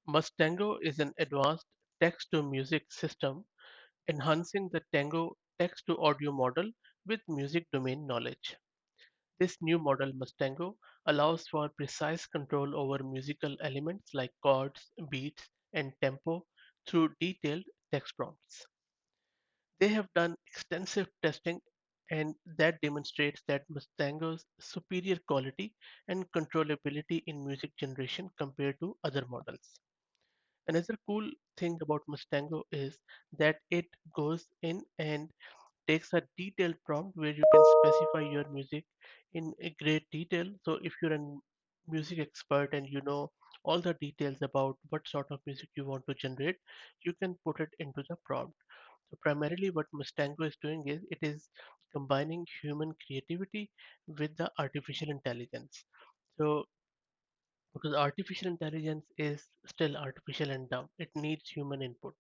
Mustango is an advanced text-to-music system enhancing the Tango text-to-audio model with music domain knowledge. This new model, Mustango, allows for precise control over musical elements like chords, beats, and tempo through detailed text prompts. They have done extensive testing and that demonstrates that Mustango's superior quality and controllability in music generation compared to other models. Another cool thing about Mustango is that it goes in and takes a detailed prompt where you can specify your music in a great detail. So if you're a music expert and you know all the details about what sort of music you want to generate, you can put it into the prompt. So primarily what Mustango is doing is it is combining human creativity with the artificial intelligence. So because artificial intelligence is still artificial and dumb, it needs human input.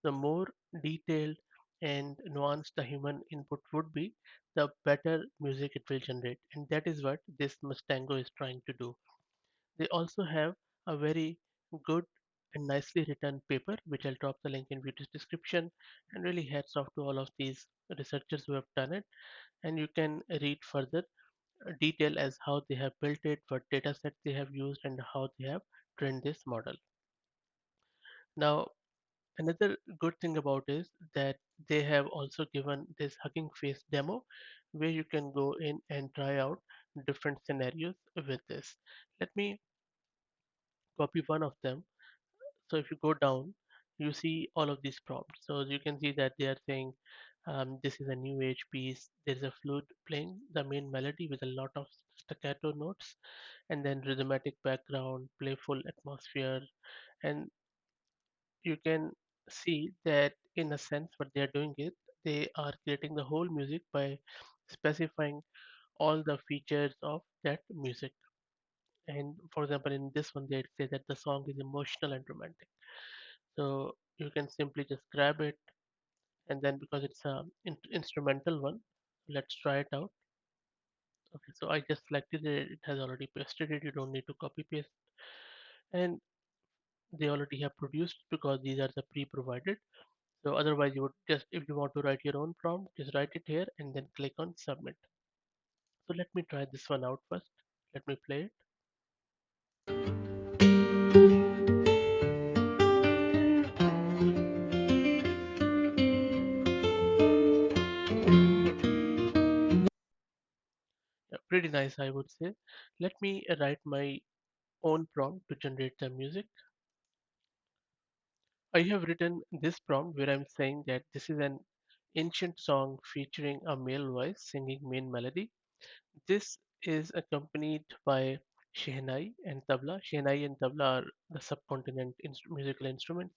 The more detailed and nuanced the human input would be, the better music it will generate. And that is what this Mustango is trying to do. They also have a very good and nicely written paper, which I'll drop the link in video's description. And really hats off to all of these researchers who have done it. And you can read further detail as how they have built it, what data sets they have used, and how they have trained this model. Now, another good thing about is that they have also given this Hugging Face demo where you can go in and try out different scenarios with this. Let me copy one of them. So if you go down, you see all of these prompts. So you can see that they are saying this is a new age piece. There's a flute playing the main melody with a lot of staccato notes, and then rhythmic background, playful atmosphere, and you can see that in a sense what they are doing is they are creating the whole music by specifying all the features of that music. And for example, in this one, they say that the song is emotional and romantic. So you can simply just grab it, and then because it's a instrumental one, let's try it out. Okay, so I just selected it, it has already pasted it, you don't need to copy paste. And they already have produced because these are the pre-provided. So otherwise you would just, if you want to write your own prompt, just write it here and then click on submit. So let me try this one out first. Let me play it. Yeah, pretty nice, I would say. Let me write my own prompt to generate the music. I have written this prompt where I'm saying that this is an ancient song featuring a male voice singing main melody. This is accompanied by Shehnai and tabla. Shehnai and tabla are the subcontinent musical instruments.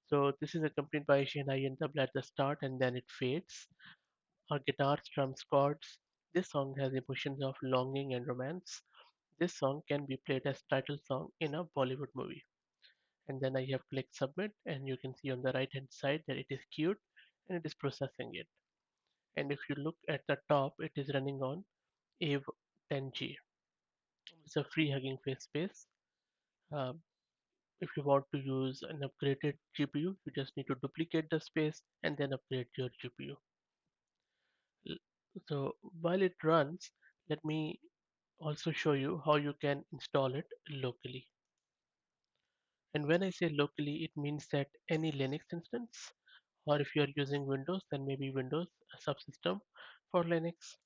So this is accompanied by Shehnai and tabla at the start and then it fades. A guitar strums chords. This song has emotions of longing and romance. This song can be played as title song in a Bollywood movie. And then I have clicked submit and you can see on the right hand side that it is queued and it is processing it. And if you look at the top, it is running on AVE 10G. It's a free Hugging Face space. Uh, if you want to use an upgraded GPU, you just need to duplicate the space and then upgrade your GPU. So while it runs, let me also show you how you can install it locally. And when I say locally, it means that any Linux instance, or if you are using Windows, then maybe Windows subsystem for Linux.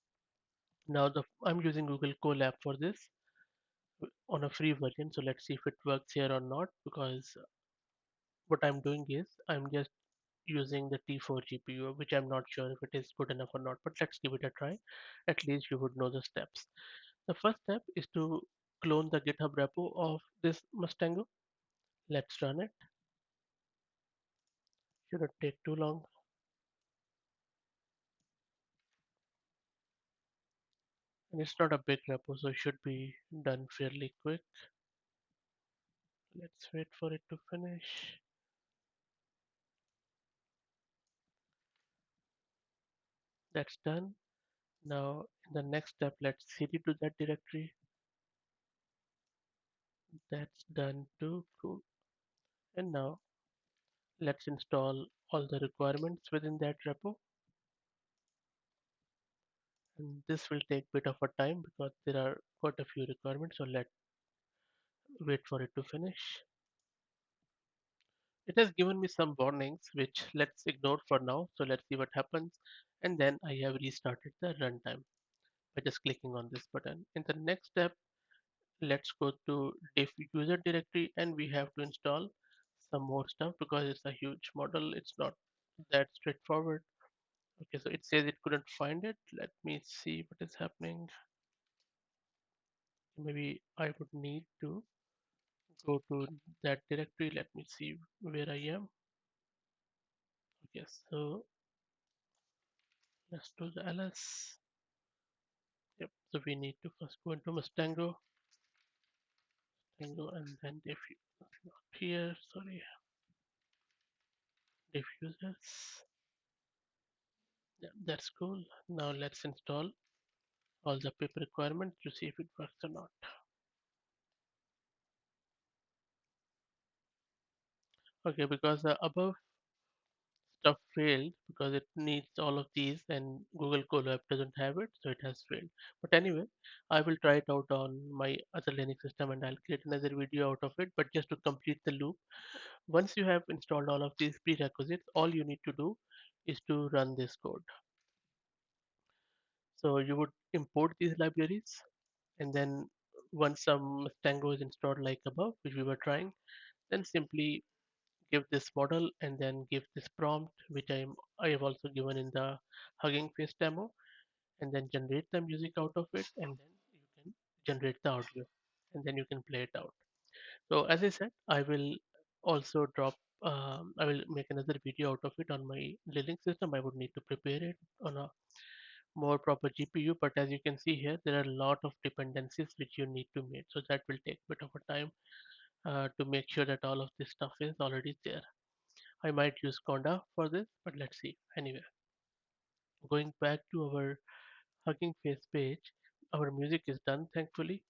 Now I'm using Google Colab for this on a free version. So let's see if it works here or not, because what I'm doing is I'm just using the T4 GPU, which I'm not sure if it is good enough or not, but let's give it a try. At least you would know the steps. The first step is to clone the GitHub repo of this Mustango. Let's run it. Shouldn't take too long. And it's not a big repo, so it should be done fairly quick. Let's wait for it to finish. That's done. Now, in the next step, let's cd to that directory. That's done too. Cool. And now let's install all the requirements within that repo. And this will take a bit of a time because there are quite a few requirements. So let's wait for it to finish. It has given me some warnings, which let's ignore for now. So let's see what happens. And then I have restarted the runtime by just clicking on this button. In the next step, let's go to diff user directory and we have to install some more stuff because it's a huge model. It's not that straightforward. Okay, so it says it couldn't find it. Let me see what is happening. Maybe I would need to go to that directory. Let me see where I am. Okay, so let's do the ls. Yep, so we need to first go into Mustango, Tango, and then here, sorry, diffusers. Yeah, that's cool. Now let's install all the pip requirements to see if it works or not. Okay, because the above stuff failed because it needs all of these and Google Colab doesn't have it, so it has failed. But anyway, I will try it out on my other Linux system and I'll create another video out of it. But just to complete the loop, once you have installed all of these prerequisites, all you need to do is to run this code. So you would import these libraries and then once some Tango is installed like above, which we were trying, then simply give this model and then give this prompt, which I have also given in the Hugging Face demo, and then generate the music out of it, and then you can generate the audio, and then you can play it out. So as I said, I will also I will make another video out of it on my Linux system. I would need to prepare it on a more proper GPU, but as you can see here, there are a lot of dependencies which you need to make. So that will take a bit of a time to make sure that all of this stuff is already there. I might use Conda for this, but let's see. Anyway, going back to our Hugging Face page, our music is done thankfully.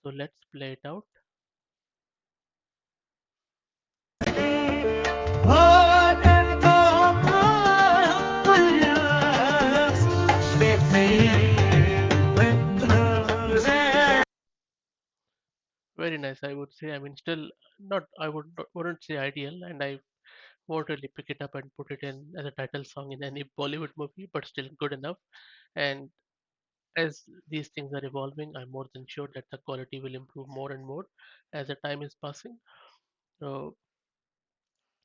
So let's play it out. Very nice, I would say. I mean, still not. Wouldn't say ideal, and I won't really pick it up and put it in as a title song in any Bollywood movie, but still good enough. And as these things are evolving, I'm more than sure that the quality will improve more and more as the time is passing. So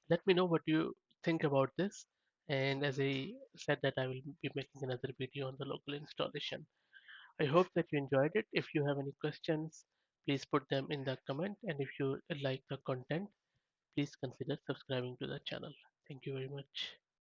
let me know what you think about this. And as I said that I will be making another video on the local installation. I hope that you enjoyed it. If you have any questions, please put them in the comment. And if you like the content, please consider subscribing to the channel. Thank you very much.